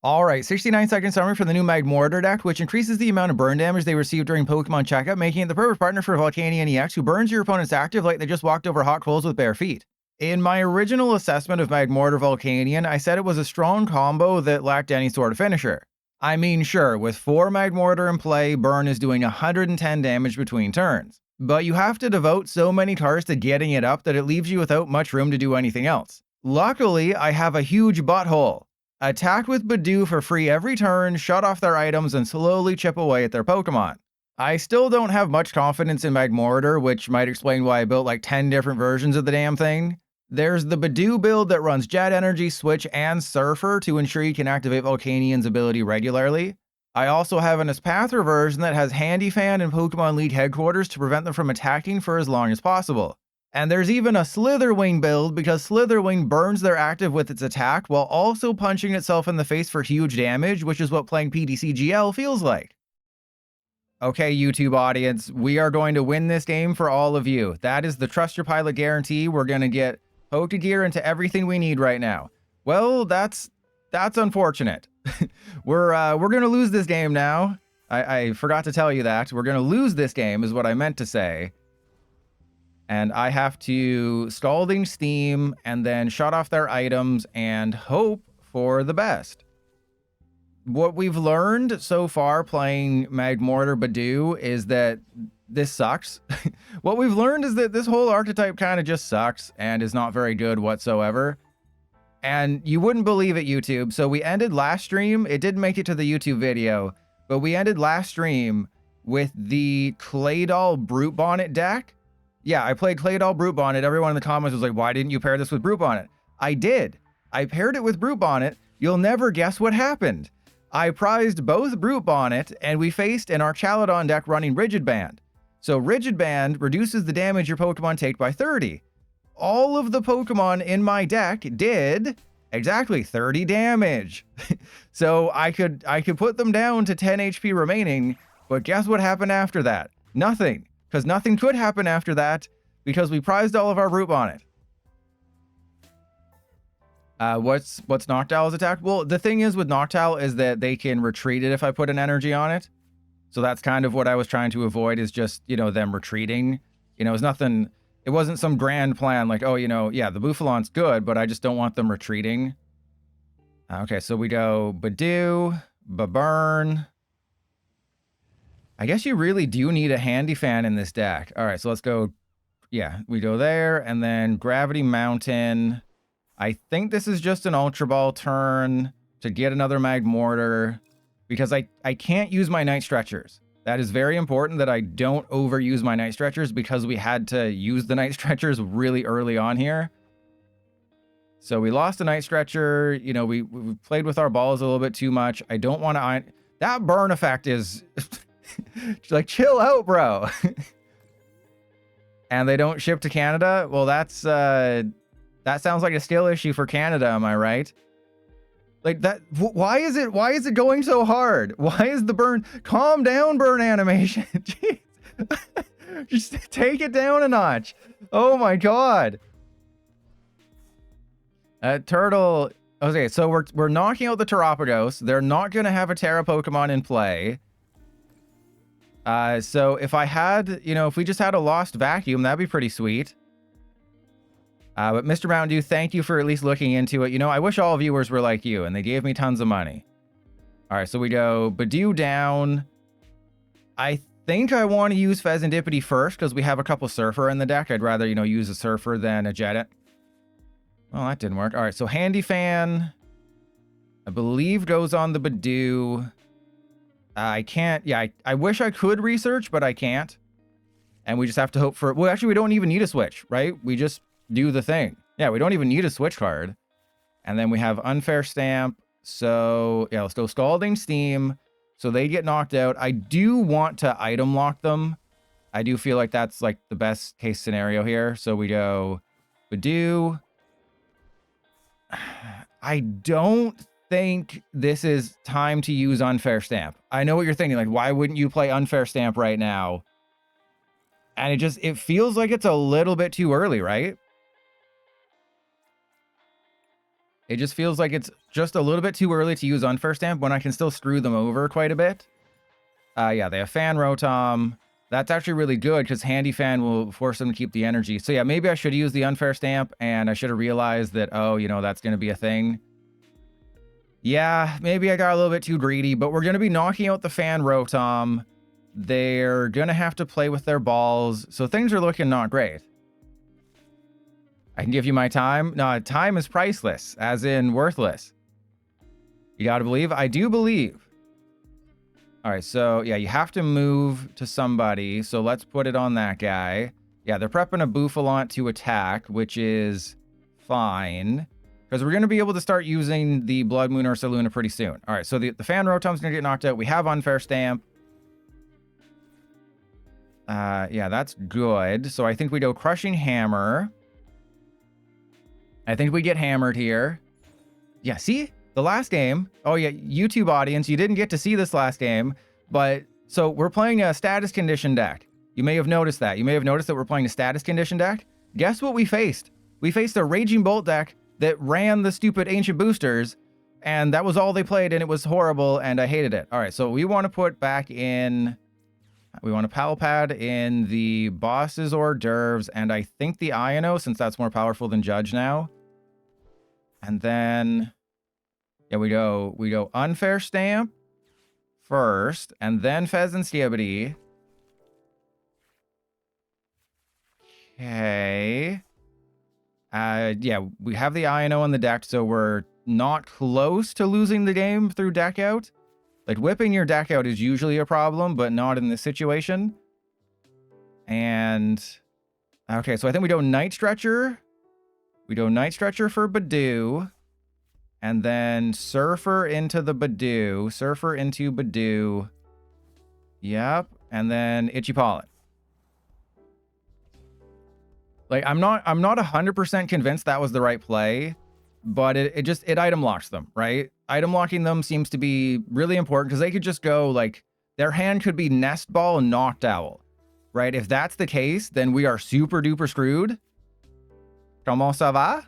Alright, 69-second summary for the new Magmortar deck, which increases the amount of burn damage they receive during Pokemon checkup, making it the perfect partner for Volcanion EX, who burns your opponent's active like they just walked over hot coals with bare feet. In my original assessment of Magmortar Volcanion, I said it was a strong combo that lacked any sort of finisher. I mean, sure, with 4 Magmortar in play, burn is doing 110 damage between turns. But you have to devote so many cards to getting it up that it leaves you without much room to do anything else. Luckily, I have a huge butthole. Attack with Budew for free every turn, shut off their items, and slowly chip away at their Pokemon. I still don't have much confidence in Magmortar, which might explain why I built like 10 different versions of the damn thing. There's the Budew build that runs Jet Energy, Switch, and Surfer to ensure you can activate Volcanion's ability regularly. I also have an Espathra version that has Handy Fan and Pokemon League headquarters to prevent them from attacking for as long as possible. And there's even a Slitherwing build because Slitherwing burns their active with its attack while also punching itself in the face for huge damage, which is what playing PTCGL feels like. Okay, YouTube audience, we are going to win this game for all of you. That is the Trust Your Pilot guarantee. We're going to get Pokégear into everything we need right now. Well, that's unfortunate. We're going to lose this game now. I forgot to tell you that. We're going to lose this game is what I meant to say. And I have to Scalding Steam and then shut off their items and hope for the best. What we've learned so far playing Magmortar Budew is that this sucks. What we've learned is that this whole archetype kind of just sucks and is not very good whatsoever. And you wouldn't believe it, YouTube. So we ended last stream. It didn't make it to the YouTube video, but we ended last stream with the Claydol Brute Bonnet deck. Yeah, I played Claydol Brute Bonnet. Everyone in the comments was like, why didn't you pair this with Brute Bonnet? I did. I paired it with Brute Bonnet. You'll never guess what happened. I prized both Brute Bonnet, and we faced an Archaludon deck running Rigid Band. So Rigid Band reduces the damage your Pokemon take by 30. All of the Pokemon in my deck did exactly 30 damage. So I could put them down to 10 HP remaining, but guess what happened after that? Nothing. Because nothing could happen after that, because we prized all of our Brute Bonnet. What's Noctowl's attack? Well, the thing is with Noctowl is that they can retreat it if I put an energy on it. So that's kind of what I was trying to avoid, is just, you know, them retreating. You know, it's nothing, it wasn't some grand plan like, oh, you know, yeah, the Bouffalon's good, but I just don't want them retreating. Okay, so we go Budew, Baburn. I guess you really do need a Handy Fan in this deck. All right, so let's go. Yeah, we go there, and then Gravity Mountain. I think this is just an Ultra Ball turn to get another Magmortar, because I can't use my Night Stretchers. That is very important that I don't overuse my Night Stretchers, because we had to use the Night Stretchers really early on here. So we lost a Night Stretcher. You know, we played with our balls a little bit too much. I don't want to... That burn effect is... like, chill out, bro. And they don't ship to Canada? Well, that's that sounds like a skill issue for Canada, am I right? Like that, why is it going so hard? Why is the burn? Calm down, burn animation. Jeez. Just take it down a notch. Oh my god. Turtle. Okay, so we're knocking out the Terapagos. They're not gonna have a Terra Pokemon in play. So if I had, you know, if we just had a Lost Vacuum, that'd be pretty sweet. But Mr. Mountain Dew, thank you for at least looking into it. You know, I wish all viewers were like you, and they gave me tons of money. All right, so we go Budew down. I think I want to use Fezandipiti first, because we have a couple Surfer in the deck. I'd rather, you know, use a Surfer than a Jedit. Well, that didn't work. All right, so Handy Fan, I believe, goes on the Budew. I can't, yeah, I wish I could research, but I can't. And we just have to hope for, well, actually, we don't even need a switch, right? We just do the thing. Yeah, we don't even need a switch card. And then we have Unfair Stamp. So, yeah, let's go Scalding Steam. So they get knocked out. I do want to item lock them. I do feel like that's like the best case scenario here. So we go Budew. I don't think this is time to use Unfair Stamp. I know what you're thinking, like, why wouldn't you play Unfair Stamp right now? And it feels like it's a little bit too early, right? It just feels like it's just a little bit too early to use Unfair Stamp when I can still screw them over quite a bit. Yeah, they have Fan Rotom. That's actually really good because Handy Fan will force them to keep the energy. So yeah, maybe I should use the Unfair Stamp, and I should have realized that, oh, you know, that's going to be a thing. Yeah, maybe I got a little bit too greedy, but we're going to be knocking out the Fan Rotom. They're going to have to play with their balls, so things are looking not great. I can give you my time. No, time is priceless, as in worthless. You got to believe? I do believe. All right, so yeah, you have to move to somebody, so let's put it on that guy. Yeah, they're prepping a Bouffalant to attack, which is fine. Because we're going to be able to start using the Bloodmoon Ursaluna pretty soon. All right, so the Fan Rotom's going to get knocked out. We have Unfair Stamp. Yeah, that's good. So I think we go Crushing Hammer. I think we get hammered here. Yeah, see? The last game. Oh, yeah, YouTube audience, you didn't get to see this last game. But, so we're playing a status condition deck. You may have noticed that. You may have noticed that we're playing a status condition deck. Guess what we faced? We faced a Raging Bolt deck that ran the stupid ancient boosters, and that was all they played, and it was horrible, and I hated it. All right, so we want to put back in, we want a Pal Pad in the boss's hors d'oeuvres, and I think the Iono, since that's more powerful than Judge now. And then, yeah, we go Unfair Stamp first, and then Fezandipiti. Okay. Yeah, we have the Iono on the deck, so we're not close to losing the game through deck out. Like, whipping your deck out is usually a problem, but not in this situation. And, okay, so I think we go Night Stretcher. We go Night Stretcher for Budew. And then Surfer into the Budew. Surfer into Budew. Yep. And then Itchy Pollen. Like, I'm not 100% convinced that was the right play, but it item locks them, right? Item locking them seems to be really important because they could just go, like, their hand could be Nest Ball and Noctowl, right? If that's the case, then we are super duper screwed. Comment ça va?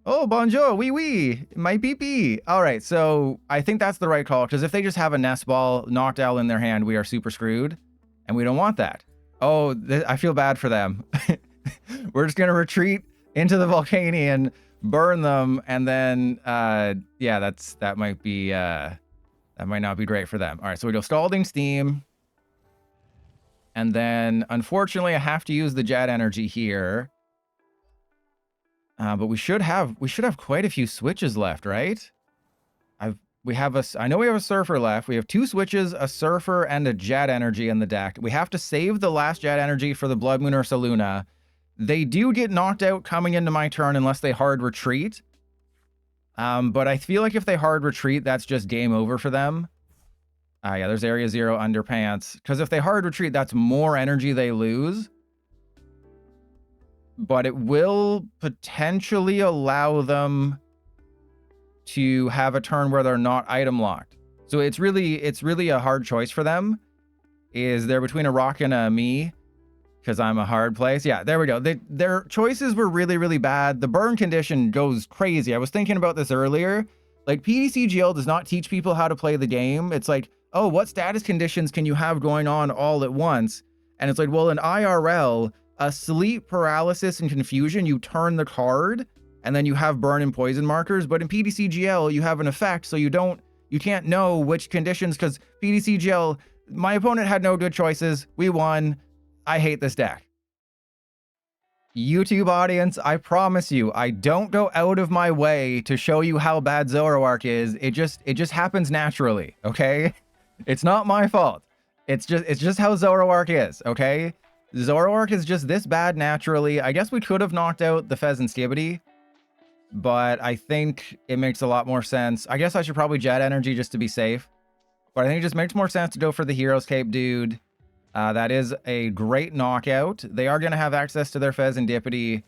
Oh, bonjour, oui, oui, my pee-pee. All right, so I think that's the right call because if they just have a Nest Ball, Noctowl in their hand, we are super screwed, and we don't want that. Oh, I feel bad for them. We're just going to retreat into the Volcanion, burn them, and then, yeah, that might not be great for them. All right, so we go Scalding Steam. And then, unfortunately, I have to use the Jet Energy here. But we should have quite a few switches left, right? I know we have a Surfer left. We have 2 switches, a Surfer, and a Jet Energy in the deck. We have to save the last Jet Energy for the Bloodmoon Ursaluna. They do get knocked out coming into my turn unless they hard retreat. But I feel like if they hard retreat, that's just game over for them. Yeah, there's Area 0 Underpants. Because if they hard retreat, that's more energy they lose. But it will potentially allow them to have a turn where they're not item locked. So it's really a hard choice for them. Is they're between a rock and a me. Because I'm a hard place. Yeah, there we go. Their choices were really, really bad. The burn condition goes crazy. I was thinking about this earlier. Like, PTCGL does not teach people how to play the game. It's like, oh, what status conditions can you have going on all at once? And it's like, well, in IRL, a sleep, paralysis, and confusion, you turn the card, and then you have burn and poison markers. But in PTCGL, you have an effect, so you can't know which conditions, because PTCGL, my opponent had no good choices. We won. I hate this deck. YouTube audience, I promise you, I don't go out of my way to show you how bad Zoroark is. It just happens naturally, okay? It's not my fault. It's just how Zoroark is, okay? Zoroark is just this bad naturally. I guess we could have knocked out the Fezandipiti, but I think it makes a lot more sense. I guess I should probably Jet Energy just to be safe, but I think it just makes more sense to go for the Hero's Cape dude. That is a great knockout. They are going to have access to their Fezandipiti,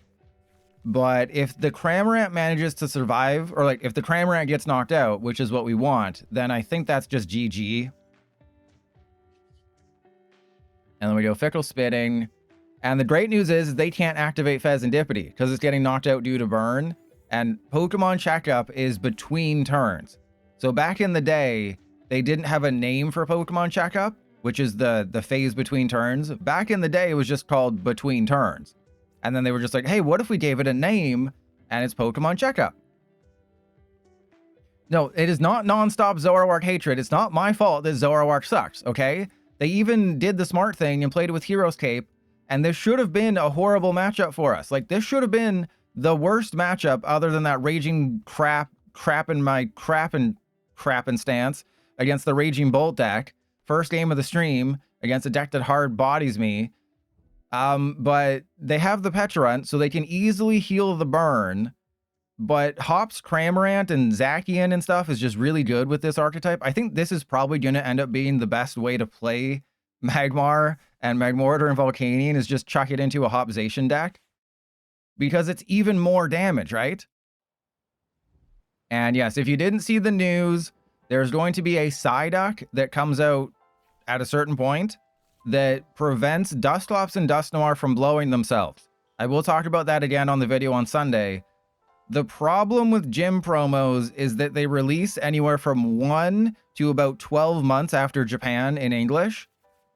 but if the Cramorant manages to survive, or like if the Cramorant gets knocked out, which is what we want, then I think that's just GG. And then we go Fickle Spitting. And the great news is they can't activate Fezandipiti because it's getting knocked out due to burn. And Pokemon Checkup is between turns. So back in the day, they didn't have a name for Pokemon Checkup, which is the phase between turns. Back in the day, it was just called Between Turns. And then they were just like, hey, what if we gave it a name and it's Pokemon Checkup? No, it is not nonstop Zoroark hatred. It's not my fault that Zoroark sucks, okay? They even did the smart thing and played with Hero's Cape, and this should have been a horrible matchup for us. Like, this should have been the worst matchup other than that raging crapping stance against the Raging Bolt deck. First game of the stream against a deck that hard bodies me. But they have the Pecharunt, so they can easily heal the burn. But Hop's Cramorant and ZACIAN and stuff is just really good with this archetype. I think this is probably going to end up being the best way to play Magmar and Magmortar and Volcanion, is just chuck it into a Hop Zacian deck. Because it's even more damage, right? And yes, if you didn't see the news, there's going to be a Psyduck that comes out at a certain point that prevents Dusclops and Dusknoir from blowing themselves. I will talk about that again on the video on Sunday. The problem with gym promos is that they release anywhere from 1 to about 12 months after Japan in English.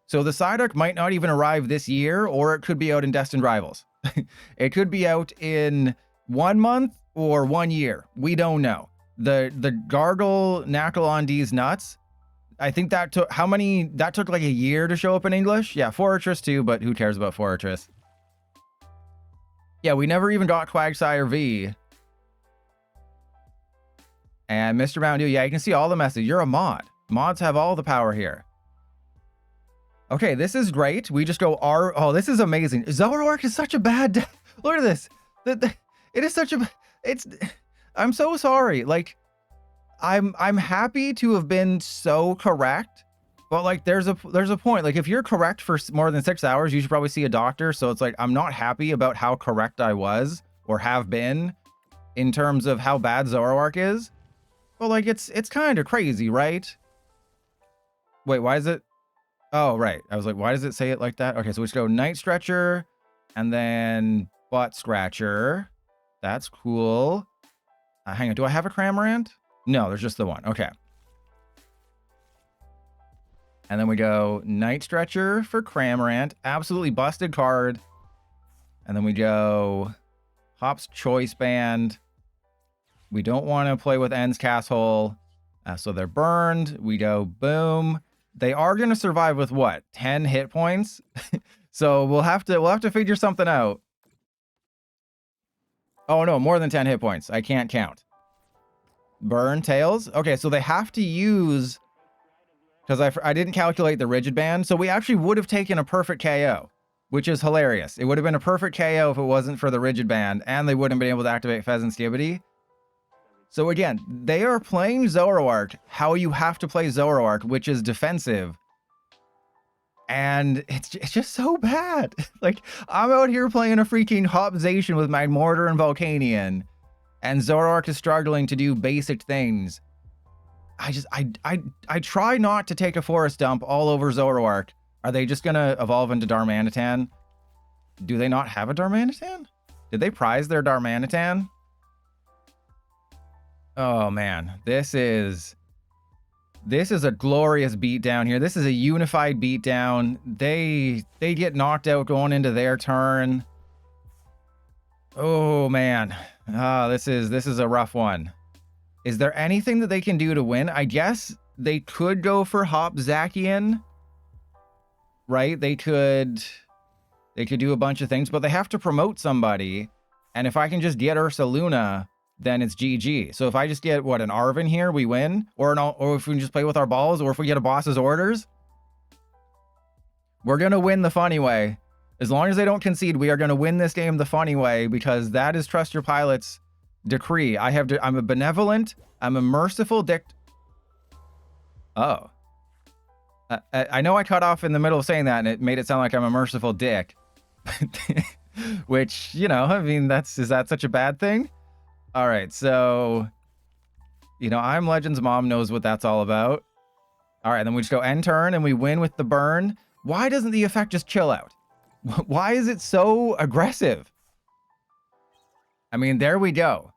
So the Psyduck might not even arrive this year, or it could be out in Destined Rivals. It could be out in 1 month or 1 year. We don't know. The Gargle Knackle D's nuts, I think that took, that took like a year to show up in English? Yeah, Fortress too, but who cares about Fortress? Yeah, we never even got Quagsire V. And Mr. Mountain Dew, yeah, you can see all the messages. You're a mod. Mods have all the power here. Okay, this is great. We just go oh, this is amazing. Zoroark is such a bad look at this. It is such a, I'm so sorry. Like, I'm happy to have been so correct, but like there's a point. Like, if you're correct for more than 6 hours, you should probably see a doctor. So it's like, I'm not happy about how correct I was or have been in terms of how bad Zoroark is. But like, it's kind of crazy, right? Wait, why is it? Oh, right. I was like, why does it say it like that? Okay, so we just go Night Stretcher and then Butt Scratcher. That's cool. Hang on, do I have a Cramorant? No, there's just the one. Okay. And then we go Night Stretcher for Cramorant. Absolutely busted card. And then we go Hop's Choice Band. We don't want to play with End's Casthole. So they're burned. We go boom. They are going to survive with what? 10 hit points? So we'll have to figure something out. Oh no, more than 10 hit points. I can't count. Burn Tails. Okay, so they have to use, because I didn't calculate the rigid band. So we actually would have taken a perfect KO, which is hilarious. It would have been a perfect KO if it wasn't for the rigid band, and they wouldn't have been able to activate Fezandipiti. So again, they are playing Zoroark how you have to play Zoroark, which is defensive. And it's just so bad. Like, I'm out here playing a freaking Hop Zacian with Magmortar and Volcanion, and Zoroark is struggling to do basic things. I try not to take a forest dump all over Zoroark. Are they just gonna evolve into Darmanitan? Do they not have a Darmanitan? Did they prize their Darmanitan? Oh man, this is a glorious beatdown here. This is a unified beatdown. They get knocked out going into their turn. Oh man. This is a rough one. Is there anything that they can do to win? I guess they could go for Hop ZACIAN. Right? They could do a bunch of things, but they have to promote somebody. And if I can just get Ursaluna, then it's GG. So if I just get, what, an Arven here, we win? Or if we can just play with our balls, or if we get a boss's orders, we're going to win the funny way. As long as they don't concede, we are going to win this game the funny way, because that is Trust Your Pilot's decree. I'm a benevolent, I'm a merciful Oh. I know I cut off in the middle of saying that, and it made it sound like I'm a merciful dick. Which, you know, I mean, is that such a bad thing? All right, so, you know, I'm Legend's mom knows what that's all about. All right, then we just go end turn and we win with the burn. Why doesn't the effect just chill out? Why is it so aggressive? I mean, there we go.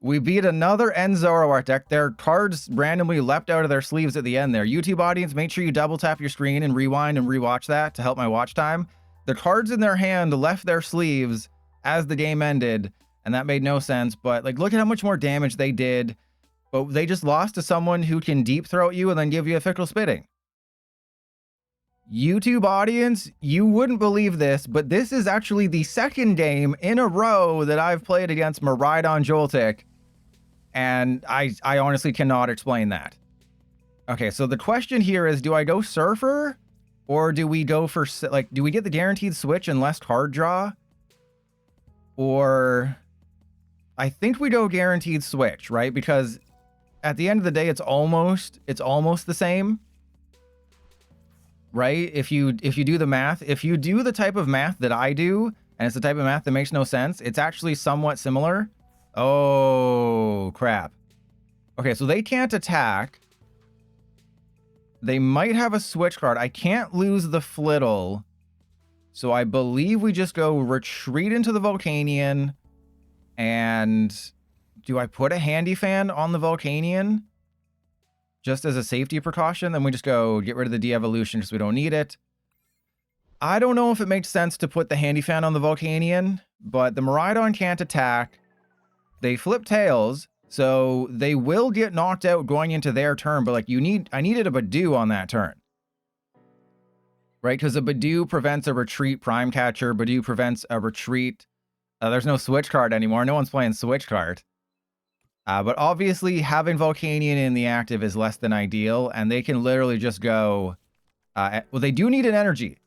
We beat another end Zoroark deck. Their cards randomly leapt out of their sleeves at the end there. YouTube audience, make sure you double tap your screen and rewind and rewatch that to help my watch time. The cards in their hand left their sleeves as the game ended, and that made no sense. But like, look at how much more damage they did. But they just lost to someone who can deep throat you and then give you a fickle spitting. YouTube audience, you wouldn't believe this, but this is actually the second game in a row that I've played against Miraidon Joltik. And I honestly cannot explain that. Okay, so the question here is, do I go Surfer? Or do we go for, like, do we get the guaranteed switch and less card draw? Or, I think we go guaranteed switch, right? Because at the end of the day, it's almost the same. Right? If you do the math, if you do the type of math that I do, and it's the type of math that makes no sense, it's actually somewhat similar. Oh, crap. Okay, so they can't attack. They might have a switch card. I can't lose the Flittle. So I believe we just go retreat into the Volcanion. And do I put a Handy Fan on the Volcanion? Just as a safety precaution? Then we just go get rid of the de-evolution because we don't need it. I don't know if it makes sense to put the Handy Fan on the Volcanion, but the Miraidon can't attack. They flip tails, so they will get knocked out going into their turn, but like I needed a Budew on that turn. Right? Because a Budew prevents a retreat prime catcher, Budew prevents a retreat. There's no switch card anymore. No one's playing switch card. But obviously having Volcanion in the active is less than ideal, and they can literally just go, well, they do need an energy.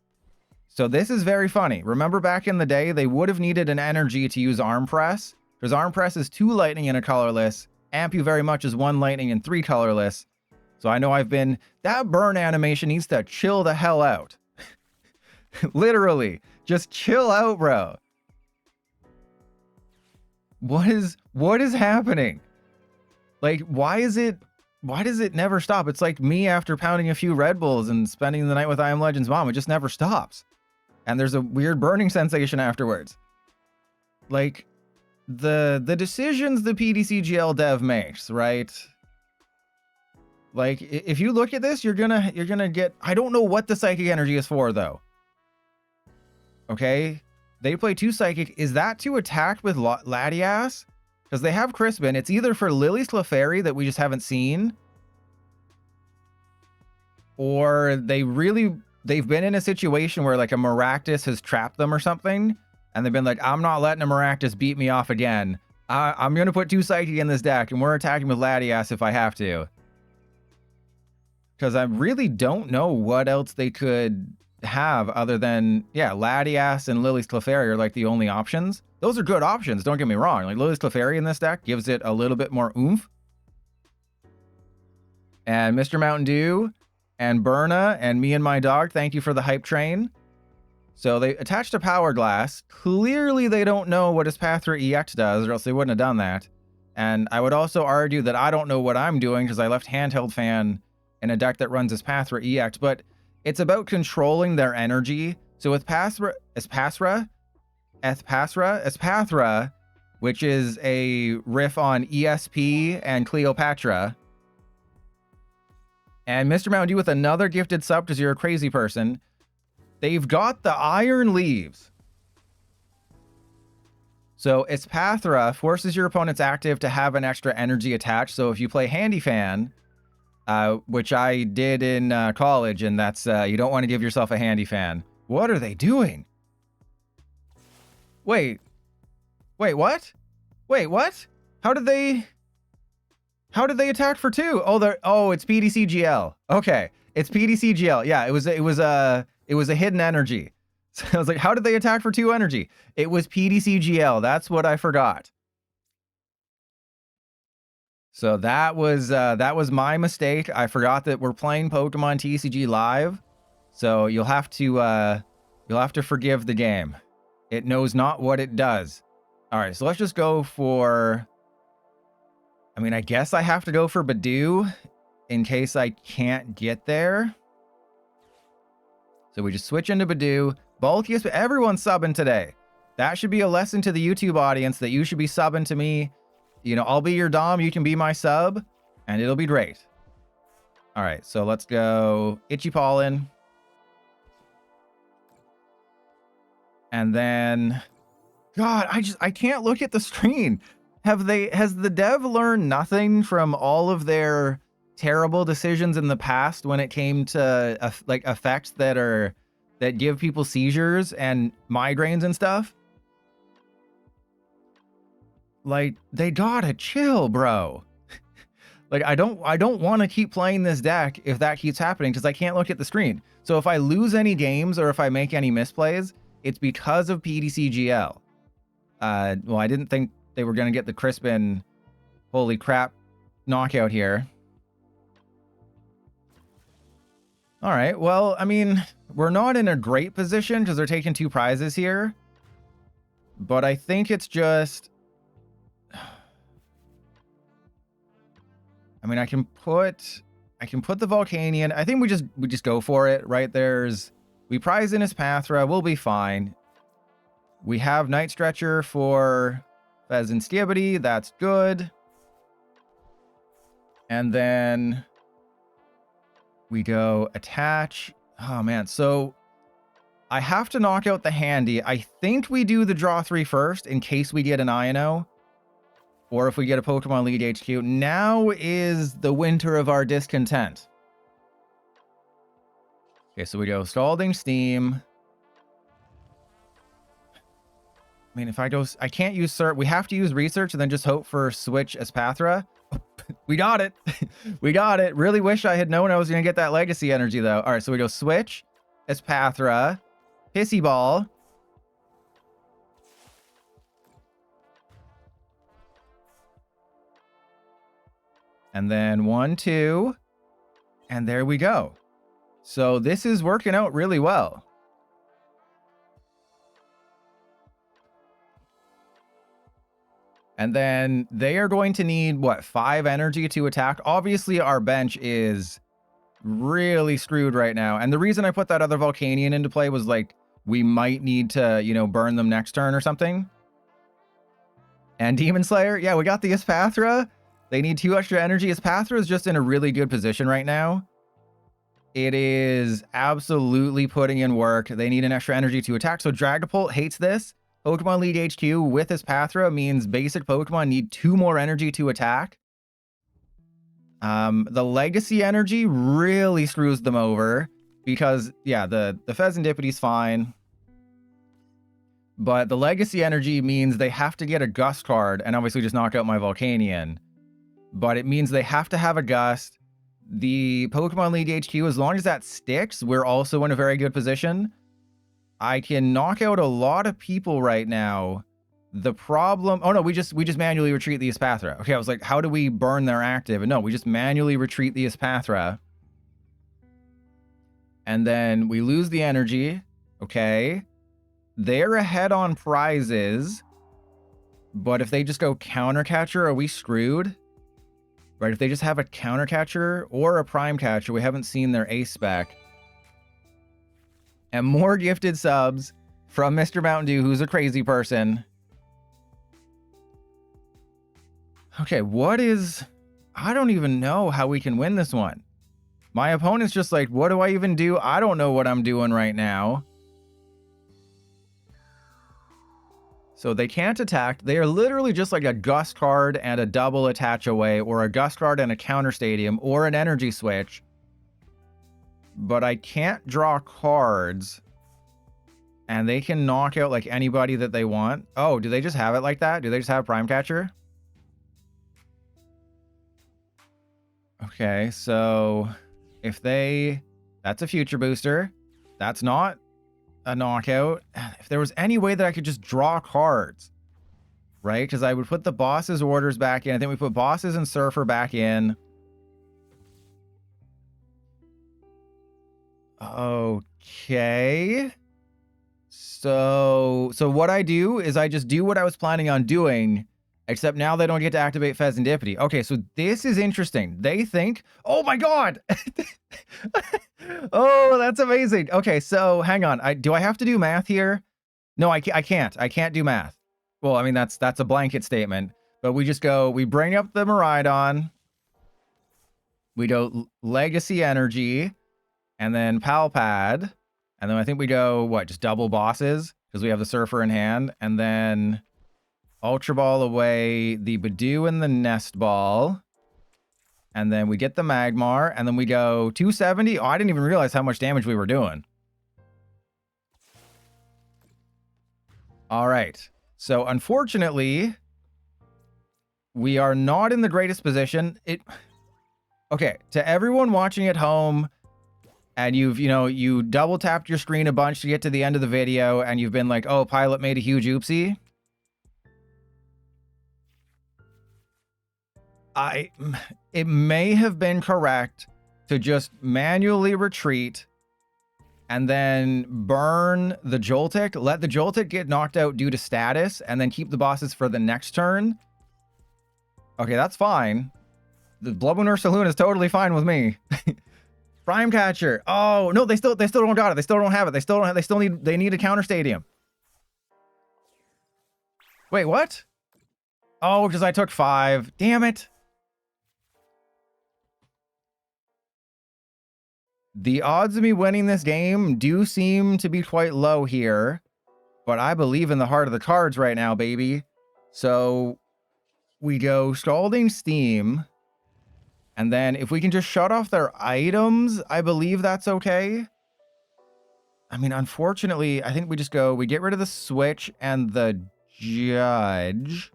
So this is very funny. Remember back in the day, they would have needed an energy to use Arm Press. Because Arm Press is 2 lightning and a colorless. Amp You Very Much is 1 lightning and 3 colorless. So I know that burn animation needs to chill the hell out. Literally, just chill out, bro. What is happening? Like, why does it never stop? It's like me after pounding a few Red Bulls and spending the night with I Am Legend's mom. It just never stops. And there's a weird burning sensation afterwards. Like, the decisions the PTCGL dev makes, right? Like, if you look at this, you're gonna get, I don't know what the Psychic Energy is for, though. Okay? They play 2 Psychic. Is that to attack with Latias? Because they have Crispin. It's either for Lily's Clefairy that we just haven't seen, or they've been in a situation where like a Maractus has trapped them or something, and they've been like, I'm not letting a Maractus beat me off again. I'm going to put 2 Psychic in this deck, and we're attacking with Latias if I have to. Because I really don't know what else they could have other than, yeah, Latias and Lily's Clefairy are like the only options. Those are good options, don't get me wrong. Like, Lily's Clefairy in this deck gives it a little bit more oomph. And Mr. Mountain Dew and Berna and me and my dog, thank you for the hype train. So they attached a Power Glass. Clearly they don't know what his Pathra EX does, or else they wouldn't have done that. And I would also argue that I don't know what I'm doing because I left Handheld Fan in a deck that runs his Pathra EX, but it's about controlling their energy. So with Pathra, which is a riff on ESP and Cleopatra, and Mr. Mountain Dew with another gifted sub because you're a crazy person. They've got the Iron Leaves. So Espathra forces your opponent's active to have an extra energy attached. So if you play Handy Fan, which I did in college, and that's, you don't want to give yourself a Handy Fan. What are they doing? Wait, what? Wait, what? How did they attack for 2? Oh, it's PTCGL. Okay, it's PTCGL. Yeah, it was a hidden energy. So I was like, how did they attack for 2 energy? It was PTCGL. That's what I forgot. So that was my mistake. I forgot that we're playing Pokemon TCG live. So you'll have to forgive the game. It knows not what it does. All right, so let's just go for, I mean, I guess I have to go for Budew in case I can't get there. So we just switch into Budew. Bulkiest, everyone's subbing today. That should be a lesson to the YouTube audience that you should be subbing to me You know, I'll be your dom, you can be my sub, and it'll be great. All right, so let's go Itchy Pollen. And then, God, I can't look at the screen. Has the dev learned nothing from all of their terrible decisions in the past when it came to like effects that give people seizures and migraines and stuff? Like, they gotta chill, bro. Like, I don't want to keep playing this deck if that keeps happening, because I can't look at the screen. So if I lose any games or if I make any misplays, it's because of PTCGL. Well, I didn't think they were going to get the Crispin, holy crap, knockout here. All right, well, I mean, we're not in a great position because they're taking 2 prizes here. But I think it's just... I mean, I can put the Volcanion. I think we just go for it, right? We prize in his Pathra, we'll be fine. We have Night Stretcher for Fezandipiti, that's good. And then we go attach. Oh man, so I have to knock out the Handy. I think we do the draw 3 first in case we get an Iono. Or if we get a Pokemon League HQ. Now is the winter of our discontent. Okay, so we go Scalding Steam. I mean, if I go... I can't use Surf. We have to use Research and then just hope for Switch Espathra. We got it. We got it. Really wish I had known I was going to get that Legacy energy, though. All right, so we go Switch Espathra. Pissy Ball. And then 1, 2, and there we go. So this is working out really well. And then they are going to need, what, 5 energy to attack? Obviously, our bench is really screwed right now. And the reason I put that other Volcanion into play was, like, we might need to, you know, burn them next turn or something. And Demon Slayer, yeah, we got the Espathra. They need 2 extra energy. Espathra is just in a really good position right now. It is absolutely putting in work. They need an extra energy to attack. So Dragapult hates this. Pokemon League HQ with Espathra means basic Pokemon need 2 more energy to attack. The Legacy energy really screws them over because, yeah, the Fezandipiti's fine. But the Legacy energy means they have to get a Gust card and obviously just knock out my Volcanion. But it means they have to have a Gust. The Pokemon League HQ, as long as that sticks, we're also in a very good position. I can knock out a lot of people right now. The problem... Oh, no, we just manually retreat the Espathra. Okay, I was like, how do we burn their active? And no, we just manually retreat the Espathra. And then we lose the energy. Okay. They're ahead on prizes. But if they just go Counter Catcher, are we screwed? Right, if they just have a Counter Catcher or a Prime Catcher, we haven't seen their Ace spec. And more gifted subs from Mr. Mountain Dew, who's a crazy person. Okay, what is... I don't even know how we can win this one. My opponent's just like, what do I even do? I don't know what I'm doing right now. So they can't attack. They are literally just like a Gust card and a double attach away, or a Gust card and a Counter Stadium, or an Energy Switch. But I can't draw cards. And they can knock out like anybody that they want. Oh, do they just have it like that? Do they just have Prime Catcher? Okay, so if they... That's a Future Booster. That's not a knockout. If there was any way that I could just draw cards, right? Because I would put the boss's orders back in. I think we put bosses and Surfer back in. Okay. So what I do is I just do what I was planning on doing, except now they don't get to activate Fezandipiti. Okay, so this is interesting. They think, oh my god! Oh, that's amazing. Okay, so hang on. Do I have to do math here? No, I can't. I can't do math. Well, I mean, that's a blanket statement. But we just go, we bring up the Miraidon. We go Legacy Energy. And then Pal Pad. And then I think we go, what, just double bosses? Because we have the Surfer in hand. And then Ultra Ball away the Budew and the Nest Ball. And then we get the Magmar. And then we go 270. Oh, I didn't even realize how much damage we were doing. All right. So, unfortunately, we are not in the greatest position. Okay, to everyone watching at home, and you double tapped your screen a bunch to get to the end of the video, and you've been like, oh, Pilot made a huge oopsie. It may have been correct to just manually retreat and then burn the Joltik, let the Joltik get knocked out due to status, and then keep the bosses for the next turn. Okay, that's fine. The Bloodmoon Ursaluna is totally fine with me. Prime Catcher. Oh, no, they still don't got it. They still don't have it. They need a counter stadium. Wait, what? Oh, because I took 5. Damn it. The odds of me winning this game do seem to be quite low here, but I believe in the heart of the cards right now, baby. So we go Scalding Steam, and then if we can just shut off their items, I believe that's okay. I mean, unfortunately, I think we just go, we get rid of the Switch and the Judge.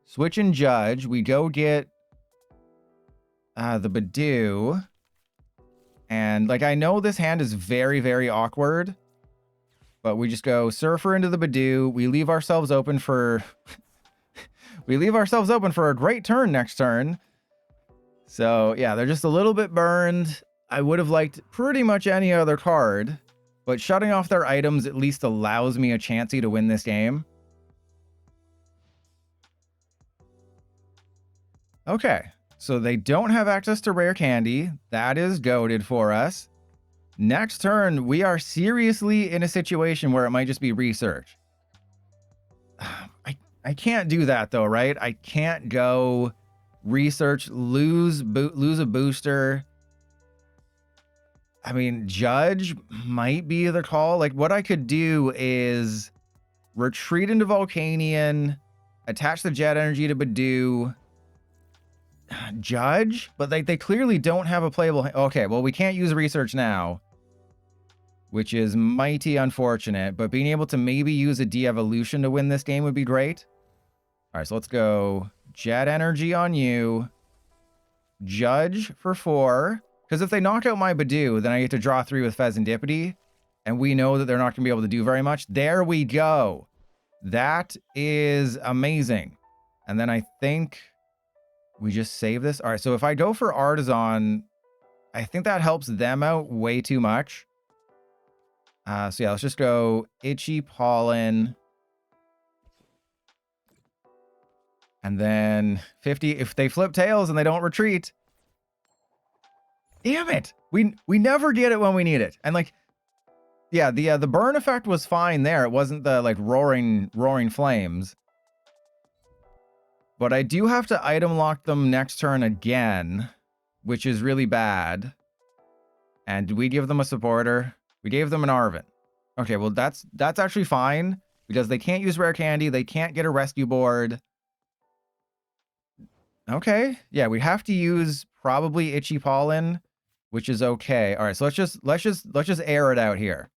Switch and Judge. We go get the Budew. And, like, I know this hand is very, very awkward, but we just go Surfer into the Budew. We leave ourselves open for... we leave ourselves open for a great turn next turn. So, yeah, they're just a little bit burned. I would have liked pretty much any other card, but shutting off their items at least allows me a chancey to win this game. Okay. So they don't have access to rare candy. That is goated for us. Next turn, we are seriously in a situation where it might just be research. I can't do that though, right? I can't go research, lose a booster. I mean, Judge might be the call. Like, what I could do is retreat into Volcanion, attach the Jet Energy to Budew, Judge, but they clearly don't have a playable... Okay, well, we can't use research now, which is mighty unfortunate, but being able to maybe use a de-evolution to win this game would be great. All right, so let's go Jet Energy on you, Judge for 4, because if they knock out my Budew, then I get to draw 3 with Fezandipiti, and we know that they're not going to be able to do very much. There we go. That is amazing. And then I think... we just save this. All right, so if I go for Artisan, I think that helps them out way too much. So yeah, let's just go Itchy Pollen. And then 50, if they flip tails and they don't retreat. Damn it! We never get it when we need it. And like, yeah, the burn effect was fine there. It wasn't the like roaring flames. But I do have to item lock them next turn again, which is really bad. And did we give them a supporter? We gave them an Arven. Okay, well, that's actually fine, because they can't use rare candy. They can't get a rescue board. Okay, yeah, we have to use probably Itchy Pollen, which is okay. All right, so let's just air it out here.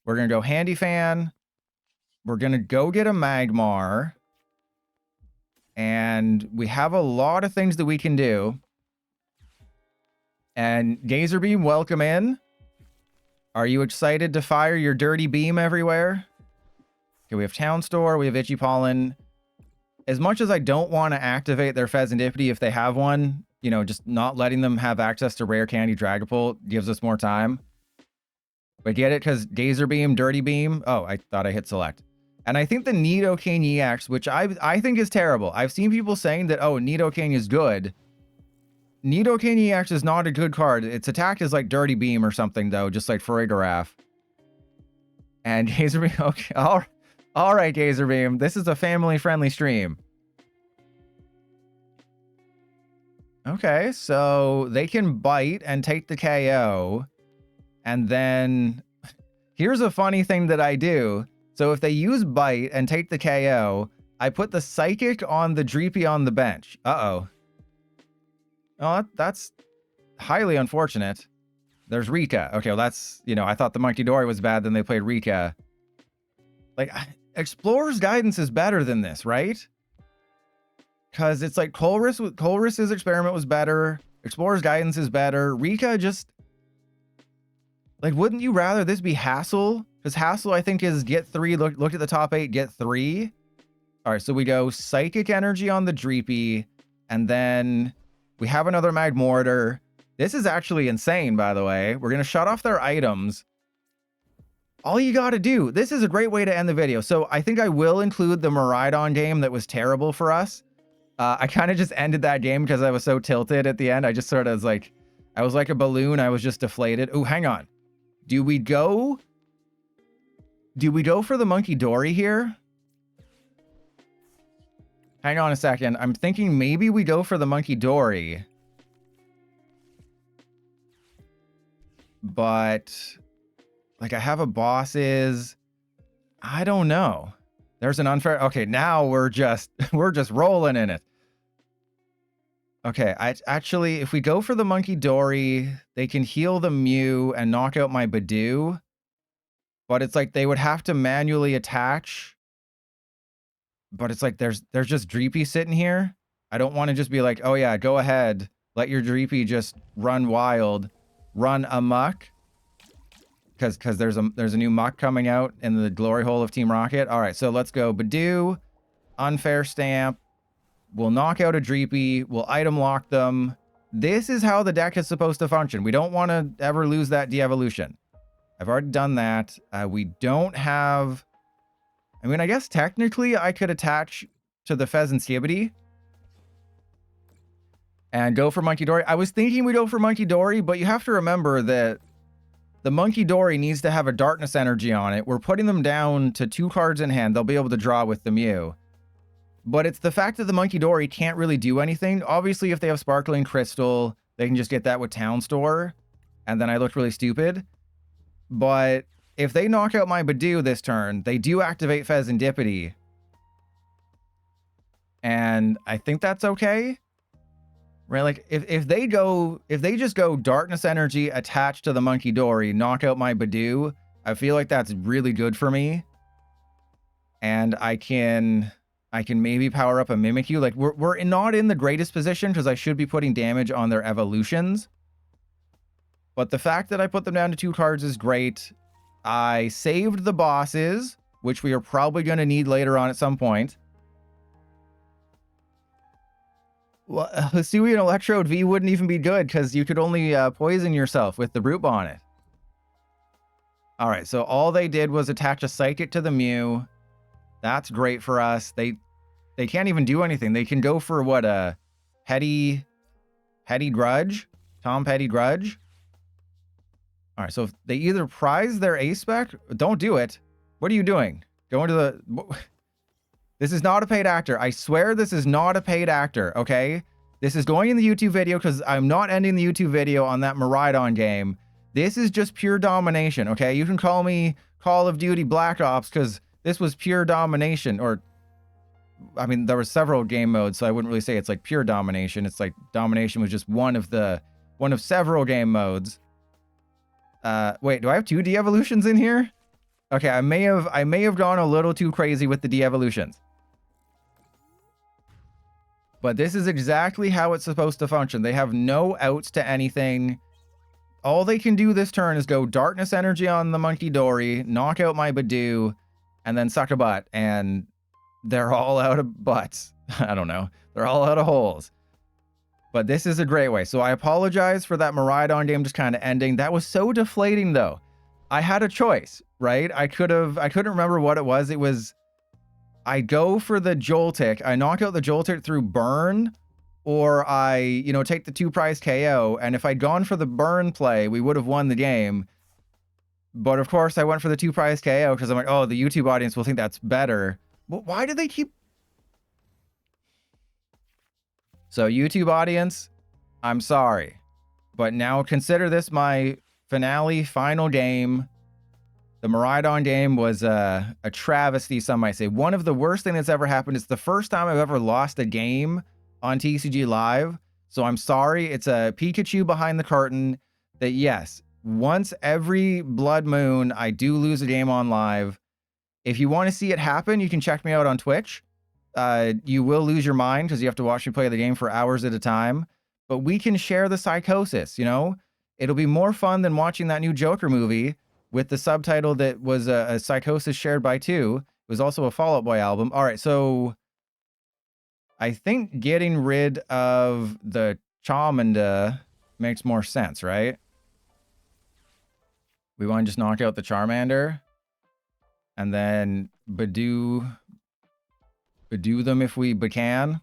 We're gonna go Handy Fan. We're gonna go get a Magmar. And we have a lot of things that we can do. And Gazer Beam, welcome in. Are you excited to fire your dirty beam everywhere? Okay, we have Town Store, we have Itchy Pollen. As much as I don't want to activate their Fezandipiti if they have one, you know, just not letting them have access to rare candy Dragapult gives us more time. But get it? Because Gazer Beam, Dirty Beam. Oh, I thought I hit select. And I think the Nidoking EX, which I think is terrible. I've seen people saying that, oh, Nidoking is good. Nidoking EX is not a good card. Its attack is like Dirty Beam or something, though, just like Farigiraf. And Gazer Beam, okay, all right, Gazer Beam. This is a family-friendly stream. Okay, so they can bite and take the KO. And then here's a funny thing that I do. So if they use bite and take the KO, I put the psychic on the Dreepy on the bench. Uh-oh. Oh, that's highly unfortunate. There's Rika. Okay, well that's, you know, I thought the Monkey Dory was bad, then they played Rika. Like, Explorer's Guidance is better than this, right? Because it's like Colress's experiment was better. Explorer's Guidance is better. Rika just... Like, wouldn't you rather this be Hassle? Because Hassle, I think, is get 3. Look at the top 8, get 3. All right, so we go Psychic Energy on the Dreepy. And then we have another Magmortar. This is actually insane, by the way. We're going to shut off their items. All you got to do... This is a great way to end the video. So I think I will include the Miraidon game that was terrible for us. I kind of just ended that game because I was so tilted at the end. I just sort of was like... I was like a balloon. I was just deflated. Oh, hang on. Do we go for the Monkey Dory here? Hang on a second. I'm thinking maybe we go for the Monkey Dory. But like I have a bosses. I don't know. There's an unfair. Okay, now we're just rolling in it. Okay, actually, if we go for the Monkey Dory, they can heal the Mew and knock out my Budew. But it's like they would have to manually attach. But it's like there's just Dreepy sitting here. I don't want to just be like, oh yeah, go ahead. Let your Dreepy just run wild. Run amok. Because there's a new muck coming out in the glory hole of Team Rocket. All right, so let's go. Budew, Unfair Stamp. We'll knock out a Dreepy. We'll item lock them. This is how the deck is supposed to function. We don't want to ever lose that de-evolution. I've already done that. We don't have... I mean, I guess technically I could attach to the Fezandipiti and go for Monkey Dory. I was thinking we'd go for Monkey Dory, but you have to remember that the Monkey Dory needs to have a Darkness Energy on it. We're putting them down to 2 cards in hand. They'll be able to draw with the Mew. But it's the fact that the Monkey Dory can't really do anything. Obviously, if they have Sparkling Crystal, they can just get that with Town Store. And then I looked really stupid. But if they knock out my Budew this turn, they do activate Fezandipiti. And I think that's okay. Right? Like, if they just go Darkness Energy attached to the Monkey Dory, knock out my Budew, I feel like that's really good for me. And I can maybe power up a Mimikyu. Like, we're not in the greatest position because I should be putting damage on their evolutions. But the fact that I put them down to 2 cards is great. I saved the bosses, which we are probably going to need later on at some point. Well, Hisuian Electrode V wouldn't even be good because you could only poison yourself with the Brute Bonnet. All right, so all they did was attach a Psychic to the Mew. That's great for us. They can't even do anything. They can go for what, a Petty Grudge? Tom Petty Grudge? All right, so if they either prize their A-Spec, don't do it. What are you doing? Go into the... This is not a paid actor. I swear this is not a paid actor, okay? This is going in the YouTube video because I'm not ending the YouTube video on that Miraidon game. This is just pure domination, okay? You can call me Call of Duty Black Ops because this was pure domination. Or, I mean, there were several game modes, so I wouldn't really say it's like pure domination. It's like domination was just one of several game modes. Wait, do I have 2 de-evolutions in here? Okay, I may have gone a little too crazy with the de-evolutions. But this is exactly how it's supposed to function. They have no outs to anything. All they can do this turn is go Darkness Energy on the Monkey Dory, knock out my Budew, and then suck a butt. And they're all out of butts. I don't know. They're all out of holes. But this is a great way. So I apologize for that Miraidon game just kind of ending. That was so deflating, though. I had a choice, right? I couldn't remember what it was. It was... I go for the Joltik, I knock out the Joltik through burn, or I, take the 2 prize KO, and if I'd gone for the burn play, we would have won the game. But of course, I went for the 2 prize KO because I'm like, oh, the YouTube audience will think that's better. But why do they keep... So YouTube audience, I'm sorry. But now consider this my final game. The Miraidon game was a travesty, some might say. One of the worst things that's ever happened. It's the first time I've ever lost a game on TCG Live. So I'm sorry. It's a Pikachu behind the curtain that, yes, once every Blood Moon, I do lose a game on live. If you want to see it happen, you can check me out on Twitch. You will lose your mind because you have to watch me play the game for hours at a time. But we can share the psychosis, you know? It'll be more fun than watching that new Joker movie with the subtitle that was a psychosis shared by two. It was also a Fall Out Boy album. All right, so I think getting rid of the Charmander makes more sense, right? We want to just knock out the Charmander and then Budew them if we can.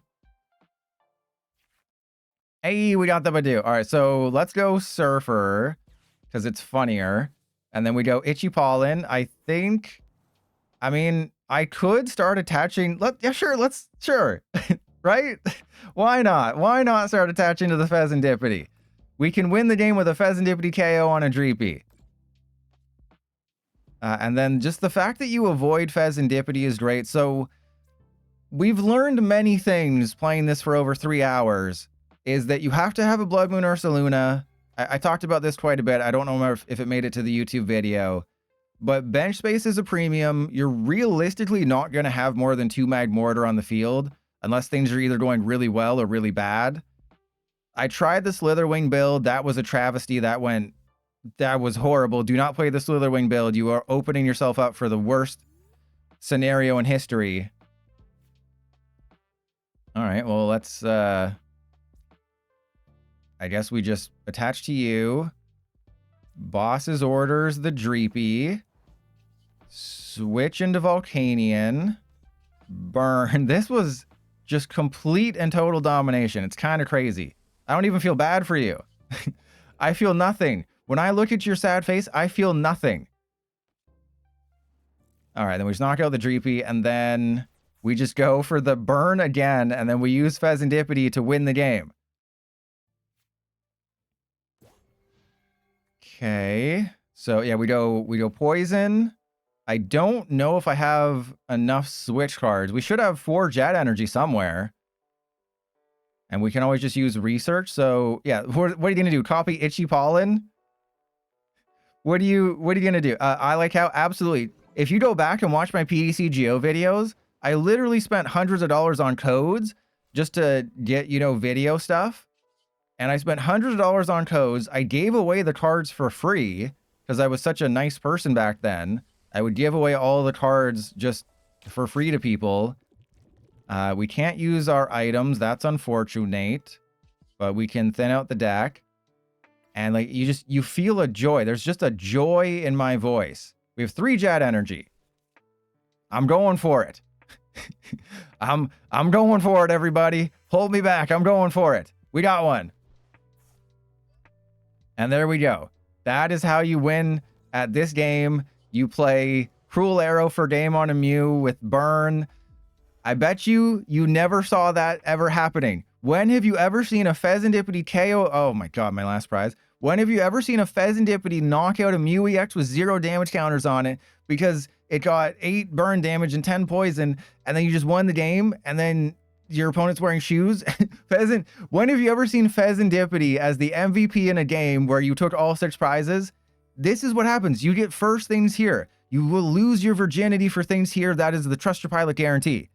Hey, we got the Budew. All right, so let's go Surfer because it's funnier. And then we go Itchy Pollen. I think, I mean, I could start attaching. Sure. Right? Why not? Why not start attaching to the Fezandipiti? We can win the game with a Fezandipiti KO on a Dreepy. And then just the fact that you avoid Fezandipiti is great. So we've learned many things playing this for over 3 hours. Is that you have to have a Bloodmoon Ursaluna. I talked about this quite a bit. I don't know if it made it to the YouTube video. But bench space is a premium. You're realistically not going to have more than 2 Magmortar on the field. Unless things are either going really well or really bad. I tried the Slitherwing build. That was a travesty. That was horrible. Do not play the Slitherwing build. You are opening yourself up for the worst scenario in history. All right, well, let's... I guess we just attach to you. Boss's orders the Dreepy. Switch into Volcanion. Burn. This was just complete and total domination. It's kind of crazy. I don't even feel bad for you. I feel nothing. When I look at your sad face, I feel nothing. All right, then we just knock out the Dreepy, and then we just go for the burn again, and then we use Fezandipiti to win the game. Okay, so yeah, we go poison. I don't know if I have enough switch cards. We should have 4 jet energy somewhere. And we can always just use research. So yeah, what are you gonna do? Copy Itchy Pollen? What are you gonna do? I like how absolutely. If you go back and watch my PTCGL videos, I literally spent hundreds of dollars on codes just to get, you know, video stuff. And I spent hundreds of dollars on codes. I gave away the cards for free because I was such a nice person back then. I would give away all the cards just for free to people. We can't use our items. That's unfortunate. But we can thin out the deck. And like you feel a joy. There's just a joy in my voice. We have 3 jet energy. I'm going for it. I'm going for it, everybody. Hold me back. I'm going for it. We got one. And there we go. That is how you win at this game. You play Cruel Arrow for game on a Mew with Burn. I bet you never saw that ever happening. When have you ever seen a Fezandipiti KO? Oh my god, my last prize. When have you ever seen a Fezandipiti knock out a Mew EX with 0 damage counters on it because it got 8 burn damage and 10 poison, and then you just won the game, and then your opponent's wearing shoes? When have you ever seen Fezandipiti as the MVP in a game where you took all 6 prizes? This is what happens. You get first things here. You will lose your virginity for things here. That is the Trust Your Pilot guarantee.